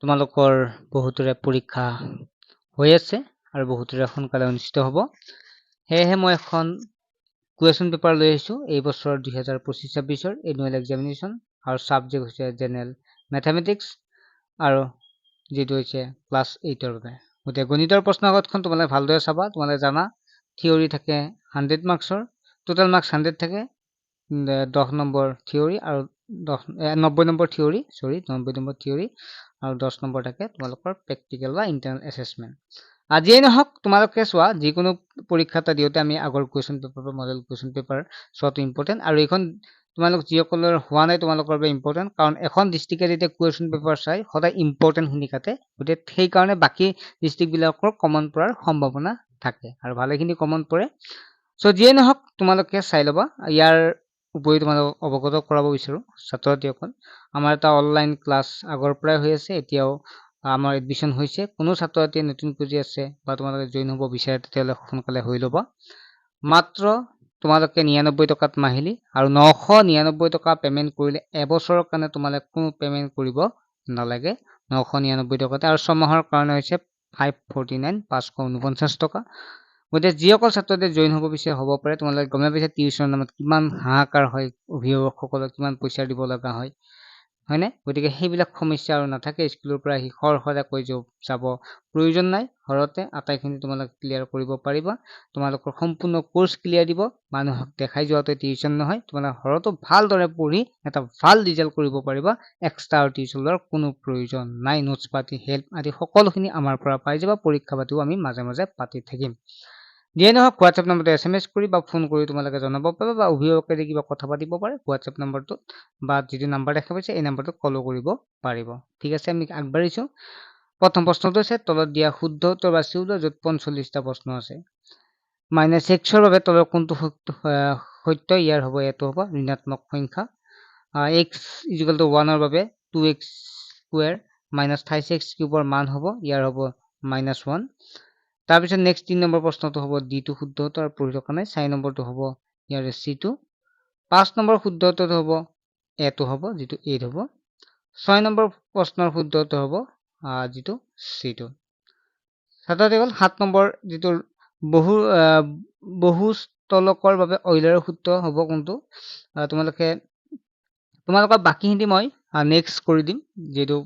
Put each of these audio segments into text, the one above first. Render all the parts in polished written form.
তোমালোকৰ বহুতৰে পৰীক্ষা হৈ আছে আৰু বহুতৰে সোনকালে অনুষ্ঠিত হ'ব সেয়েহে মই এখন কুৱেশ্যন পেপাৰ লৈ আহিছোঁ এই বছৰ 2025-26ৰ এনুৱেল এক্সামিনেশ্যন আৰু ছাবজেক্ট হৈছে জেনেৰেল মেথামেটিক্স আৰু যেটো হৈছে ক্লাছ 8ৰ বাবে গতিকে গণিতৰ প্ৰশ্নকাকতখন তোমালোকে ভালদৰে চাবা তোমালোকে জানা থিওৰি থাকে 100 মাৰ্কছৰ টোটাল মাৰ্কছ 100 থাকে 10 নম্বৰ থিওৰি আৰু 90 নম্বৰ থিওৰি 90 নম্বৰ থিওৰি আৰু 10 নম্বৰ থাকে তোমালোকৰ প্ৰেক্টিকেল বা ইন্টাৰনেল এছেছমেন্ট আজিয়ে নহওক তোমালোকে চোৱা যিকোনো পৰীক্ষা এটা দিওতে আমি আগৰ কুৱেশ্যন পেপাৰ বা মডেল কুৱেশ্যন পেপাৰ চোৱাটো ইম্পৰ্টেন্ট আৰু এইখন তোমালোক যিসকলৰ হোৱা নাই তোমালোকৰ বাবে ইম্পৰ্টেন্ট কাৰণ এখন ডিস্ট্ৰিক্টে যেতিয়া কুৱেশ্যন পেপাৰ চাই সদায় ইম্পৰ্টেন্ট খিনি কাটে গতিকে সেই কাৰণে বাকি ডিস্ট্ৰিক্ট বিলাকৰ কমন পৰাৰ সম্ভাৱনা থাকে আৰু ভালেখিনি কমন পৰে সো যিয়ে নহওক তোমালোকে চাই ল'বা ইয়াৰ উপৰি তোমালোকক অৱগত কৰাব বিচাৰো ছাত্ৰছাত্ৰীসকল আমাৰ এটা অনলাইন ক্লাছ আগৰ পৰাই হৈ আছে এতিয়াও আমাৰ এডমিশন হৈছে কোনো ছাত্ৰছাত্ৰীয়ে নতুন পুঁজি আছে বা তোমালোকে জইন হ'ব বিচাৰে তেতিয়াহ'লে সোনকালে হৈ ল'বা মাত্ৰ তোমালোকে 99 টকাত মাহিলি আৰু 999 টকা পেমেন্ট কৰিলে এবছৰৰ কাৰণে তোমালোকে কোনো পেমেন্ট কৰিব নালাগে 999 টকাতে আৰু ছমাহৰ কাৰণে হৈছে 549 549 টকা গতিকে যিসকল ছাত্ৰছাত্ৰী জইন হ'ব বিচাৰে হ'ব পাৰে তোমালোকে গমে পাইছা টিউচনৰ নামত কিমান হাহাকাৰ হয় অভিভাৱকসকলক কিমান পইচা দিব লগা হয় হয়নে গতিকে সেইবিলাক সমস্যা আৰু নাথাকে স্কুলৰ পৰা আহি খৰখৰা কৈ যাব প্ৰয়োজন নাই ঘৰতে আটাইখিনি তোমালোকে ক্লিয়াৰ কৰিব পাৰিবা তোমালোকৰ সম্পূৰ্ণ কোৰ্স ক্লিয়াৰ দিব মানুহক দেখাই যোৱাটো টিউচন নহয় তোমালোকে ঘৰতো ভালদৰে পঢ়ি এটা ভাল ৰিজাল্ট কৰিব পাৰিবা এক্সট্ৰা টিউচনৰ কোনো প্ৰয়োজন নাই নোটছ পাতি হেল্প আদি সকলোখিনি আমাৰ পৰা পাই যাবা পৰীক্ষা পাতিও আমি মাজে মাজে পাতি থাকিম যিয়ে নহওক হোৱাটছএপ নম্বৰটো SMS কৰি বা ফোন কৰি তোমালোকে জনাব পাৰিবা বা অভিভাৱকে কিবা কথা পাতিব পাৰে হোৱাটছএপ নম্বৰটো বা যিটো নাম্বাৰ দেখা পাইছে এই নাম্বাৰটোত কল কৰিব পাৰিব ঠিক আছে আমি আগবাঢ়িছো প্ৰথম প্ৰশ্নটো আছে তলত দিয়া শুদ্ধ উত্তৰ বাছি উলিওৱা য'ত 45টা প্ৰশ্ন আছে -xৰ বাবে তলৰ কোনটো সত্য ইয়াৰ হ'ব এটো হ'ব ঋণাত্মক সংখ্যা x = 1 ৰ বাবে 2x স্কয়াৰ -28x কিউবৰ মান হ'ব ইয়াৰ হ'ব -1 তাৰ পিছত নেক্সট 3 নম্বৰ প্ৰশ্নটো হ'ব d টো শুদ্ধ উত্তৰ আৰু পঢ়ি থকা নাই 4 নম্বৰটো হ'ব ইয়াৰ c টো 5 নম্বৰ শুদ্ধ উত্তৰটো হ'ব a টো হ'ব যেটো a হ'ব 6 নম্বৰ প্ৰশ্নৰ শুদ্ধ উত্তৰ হ'ব যেটো c টো ছাত্ৰসকল 7 নম্বৰ যেটো বহুস্থলকৰ বাবে অইলাৰৰ সূত্ৰ হ'ব কোনটো তোমালোকৰ বাকিখিনি মই নেক্সট কৰি দিম যেটো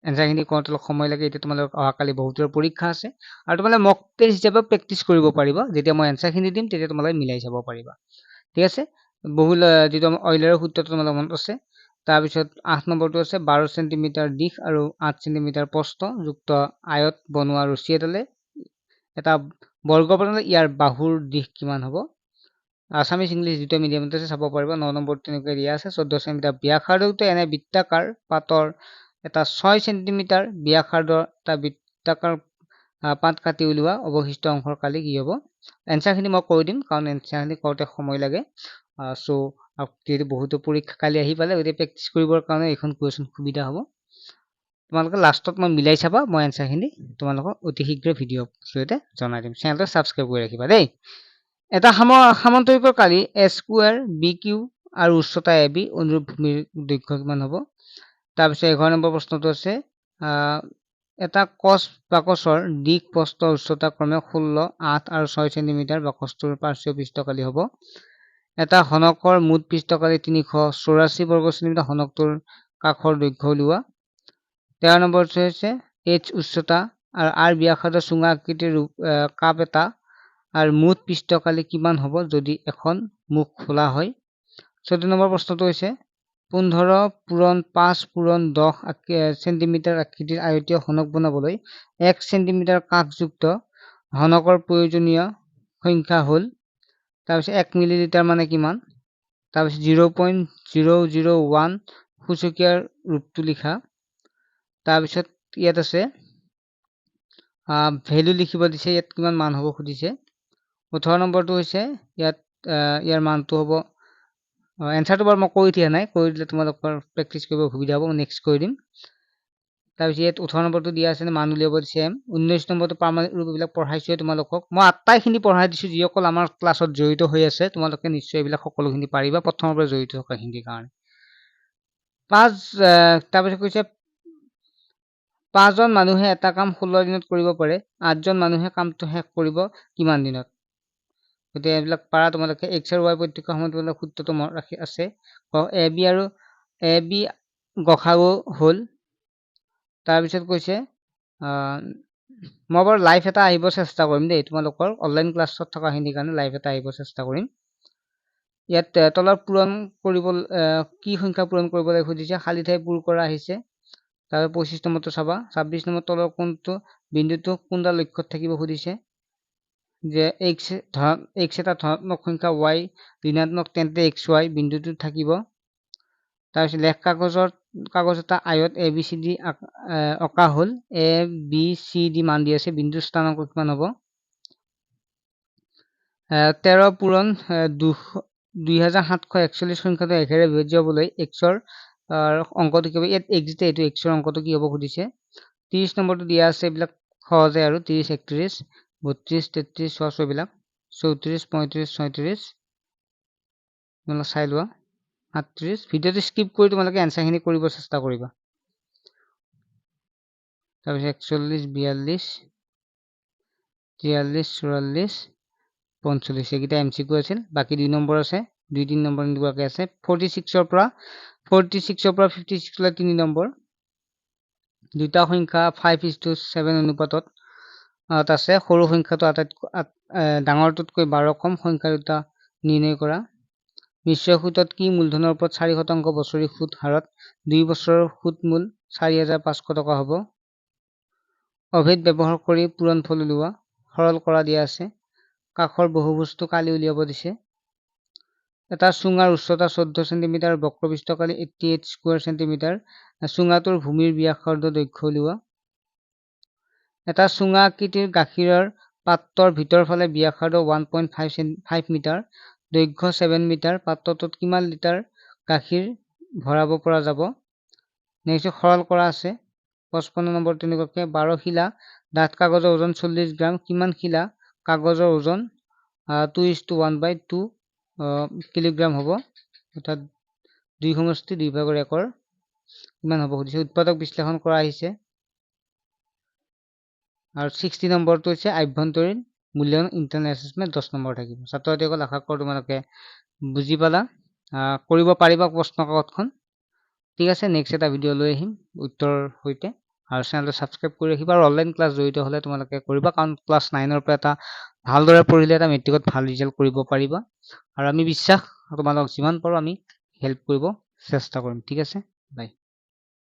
এনসাৰখিনি কৰোঁতে অলপ সময় লাগে এতিয়া তোমালোকৰ অহাকালি বহুতৰ পৰীক্ষা আছে আৰু তোমালোকে মক টেষ্ট হিচাপে প্ৰেক্টিচ কৰিব পাৰিবা যেতিয়া মই এনসাৰখিনি দিম তেতিয়া তোমালোকে মিলাই চাব পাৰিবা ঠিক আছে যেটো অইলাৰৰ সূত্ৰটো তোমালোকৰ মনত আছে তাৰ পিছত 8 নম্বৰটো আছে 12 সেন্টিমিটাৰ দিশ আৰু 8 সেন্টিমিটাৰ প্ৰস্থ যুক্ত আয়ত বনোৱা ৰছী এডালে এটা বৰ্গ বনালে ইয়াৰ বাহুৰ দিশ কিমান হ'ব আসামিজ ইংলিশ দুটা মিডিয়ামতে আছে চাব পাৰিবা 9 নম্বৰ তেনেকৈ দিয়া আছে 14 সেন্টিমিটাৰ ব্যাসাৰ্ধটো এনে বৃত্তাকাৰ পাতৰ এটা 6 সেন্টিমিটাৰ ব্যাসাৰ্ধৰ এটা বৃত্তাকাৰ পাত কাটি উলিওৱা অৱশিষ্ট অংশৰ কালি কি হ'ব এনসাৰখিনি মই কৈ দিম কাৰণ এনসাৰখিনি কৰোঁতে সময় লাগে সো যেহেতু বহুতো পৰীক্ষা কালি আহি পালে গতিকে প্ৰেক্টিচ কৰিবৰ কাৰণে এইখন কুৱেশ্যন সুবিধা হ'ব তোমালোকে লাষ্টত মই মিলাই চাবা মই এনসাৰখিনি তোমালোকক অতি শীঘ্ৰ ভিডিঅ' জৰিয়তে জনাই দিম চেনেলটো সাবস্ক্ৰাইব কৰি ৰাখিবা দেই এটা সামান্তৰিকৰ কালি a স্কয়াৰ bq আৰু উচ্চতা ab অনুৰূপ ভূমিৰ দৈৰ্ঘ্য কিমান হ'ব তাৰ পিছত 11 নম্বৰ প্ৰশ্নটো আছে এটা কস বাকছৰ দিশ প্ৰস্থ উচ্চতা ক্ৰমে 16 8 আৰু 6 সেন্টিমিটাৰ বাকছটোৰ পাৰ্শ্বীয় পৃষ্ঠকালি হ'ব এটা হনকৰ মুঠ পৃষ্ঠকালি 384 বৰ্গ সেন্টিমিটাৰ হনকটোৰ কাষৰ দৈৰ্ঘ্য উলিওৱা 13 নম্বৰটো হৈছে h উচ্চতা আৰু r ব্যাসাৰ্ধ চুঙা আকৃতিৰ কাপ এটা আৰু মুঠ পৃষ্ঠকালি কিমান হ'ব যদি এখন মুখ খোলা হয় 14 নম্বৰ প্ৰশ্নটো হৈছে 15 পূৰণ 5 পূৰণ 10 সেন্টিমিটাৰ আকৃতিৰ আয়তীয় হনক বনাবলৈ 1 সেন্টিমিটাৰ কাষযুক্ত হনকৰ প্ৰয়োজনীয় সংখ্যা হ'ল তাৰপিছত 1 মিলিলিটাৰ মানে কিমান তাৰপিছত 0.001 সূচকীয়াৰ ৰূপটো লিখা তাৰপিছত ইয়াত আছে ভ্যালু লিখিব দিছে ইয়াত কিমান মান হ'ব খুদিছে 18 নম্বৰটো হৈছে ইয়াৰ মানটো হ'ব এনসাৰটো বাৰু মই কৈ দিয়া নাই কৈ দিলে তোমালোকৰ প্ৰেক্টিচ কৰিব সুবিধা হ'ব নেক্সট কৰি দিম তাৰপিছত ইয়াত 18 নম্বৰটো দিয়া আছে মান উলিয়াব দিছে 19 নম্বৰটো পাৰমাণিক ৰূপবিলাক পঢ়াইছোৱে তোমালোকক মই আটাইখিনি পঢ়াই দিছো যিসকল আমাৰ ক্লাছত জড়িত হৈ আছে তোমালোকে নিশ্চয় এইবিলাক সকলোখিনি পাৰিবা প্ৰথমৰ পৰা জড়িত থকা হিন্দীৰ কাৰণে তাৰপিছত কৈছে 5 জন মানুহে এটা কাম 16 দিনত কৰিব পাৰে, 8 জন মানুহে কামটো শেষ কৰিব কিমান দিনত? গতিকে এইবিলাক পাৰা তোমালোকে x আৰু y প্ৰত্যেকৰ সময়ত তোমালোকে সূত্ৰটো মনত ৰাখি আছে। এ বি গসাগু হ'ল। তাৰপিছত কৈছে মই বাৰু লাইভ এটা আহিব চেষ্টা কৰিম দেই, তোমালোকৰ অনলাইন ক্লাছত থকাখিনিৰ কাৰণে লাইভ এটা আহিব চেষ্টা কৰিম। ইয়াত তলৰ পূৰণ কৰিব কি সংখ্যা পূৰণ কৰিবলৈ খুজিছে, খালী ঠাই পূৰ কৰা আহিছে। তাৰ 25 নম্বৰটো চাবা, 26 নম্বৰ তলৰ কোনটো বিন্দুটো কোনটা লক্ষ্যত থাকিব সুধিছে, যে x এটা ধনাত্মক সংখ্যা, y ঋণাত্মক, তেন্তে xy বিন্দুটো থাকিব। তাৰপিছত লেখ কাগজ এটা আয়ত এ বি চি ডি অঁকা হ'ল, এ বি চি ডি মান দি আছে, বিন্দুৰ স্থানাংক কিমান হ'ব? 13 পূৰণ 2741 সংখ্যাটো 1 ৰে বিভাজ্য হ'বলৈ xৰ অংকটো কি হ'ব? ইয়াত x যে এইটো xৰ অংকটো কি হ'ব সুধিছে। 30 নম্বৰটো দিয়া আছে, এইবিলাক সহজে আৰু 30, 31, 32, 33, 64 বিলাক 34, 35, 36 তোমালোকে চাই লোৱা। 38 ভিডিঅ'টো স্কিপ কৰি তোমালোকে এনচাৰখিনি কৰিব চেষ্টা কৰিবা। তাৰপিছত 41, 42, 43, 44, 45 এইকেইটা MCQ আছিল। বাকী 2 নম্বৰ আছে, 2, 3 নম্বৰ এনেকুৱাকৈ আছে। 46ৰ পৰা 56 লৈ 3 নম্বৰ। দুটা সংখ্যা 5:7 অনুপাতত আছে। সৰু সংখ্যাটো ডাঙৰটোতকৈ 12 কম। সংখ্যা দুটা নিৰ্ণয় কৰা। নিশ্চয় সুদত কি মূলধনৰ ওপৰত 4% বছৰি সুদ হাৰত 2 বছৰৰ সুদ মূল 4,500 টকা হ'ব। অভেদ ব্যৱহাৰ কৰি পূৰণফল উলিওৱা। সৰল কৰা দিয়া আছে। কাষৰ বহুভুজটো কালি উলিয়াব দিছে। এটা চুঙাৰ উচ্চতা 14 চেণ্টিমিটাৰ, বক্ৰপৃষ্ঠকালি 88 স্কুৱাৰ চেণ্টিমিটাৰ। চুঙাটোৰ ভূমিৰ ব্যাসাৰ্ধ দৈৰ্ঘ্য উলিওৱা। এটা চুঙা আকৃতিৰ গাখীৰৰ পাত্ৰৰ ভিতৰ ফালে ব্যাসাৰ্ধ 1.5 মিটাৰ, দৈৰ্ঘ্য 7 মিটাৰ। পাত্ৰটোত কিমান লিটাৰ গাখীৰ ভৰাব পৰা যাব? নেক্সট সৰল কৰা আছে। 55 নম্বৰ তেনেকুৱাকৈ 12 শিলা ডাঠ কাগজৰ ওজন 40 গ্ৰাম। কিমান শিলা কাগজৰ ওজন 2:1/2 কিলোগ্ৰাম হ'ব? অৰ্থাৎ 2/2 কিমান হ'ব সুধিছে। উৎপাদক বিশ্লেষণ কৰা আহিছে। আৰু 60 নম্বৰটো হৈছে আভ্যন্তৰীণ মূল্যায়ন, ইণ্টাৰনেল এছেছমেণ্ট 10 নম্বৰ থাকিব। ছাত্ৰ ছাত্ৰীসকল আশা কৰোঁ তোমালোকে বুজি পালা, কৰিব পাৰিবা প্ৰশ্ন কাকতখন। ঠিক আছে, নেক্সট এটা ভিডিঅ' লৈ আহিম উত্তৰৰ সৈতে, আৰু চেনেলটো ছাবস্ক্ৰাইব কৰি ৰাখিবা। আৰু অনলাইন ক্লাছ জড়িত হ'লে তোমালোকে কৰিবা, কাৰণ ক্লাছ 9ৰ পৰা এটা ভালদৰে পঢ়িলে এটা মেট্ৰিকত ভাল ৰিজাল্ট কৰিব পাৰিবা। আৰু আমি বিশ্বাস তোমালোকক যিমান পাৰোঁ আমি হেল্প কৰিব চেষ্টা কৰিম। ঠিক আছে, বাই।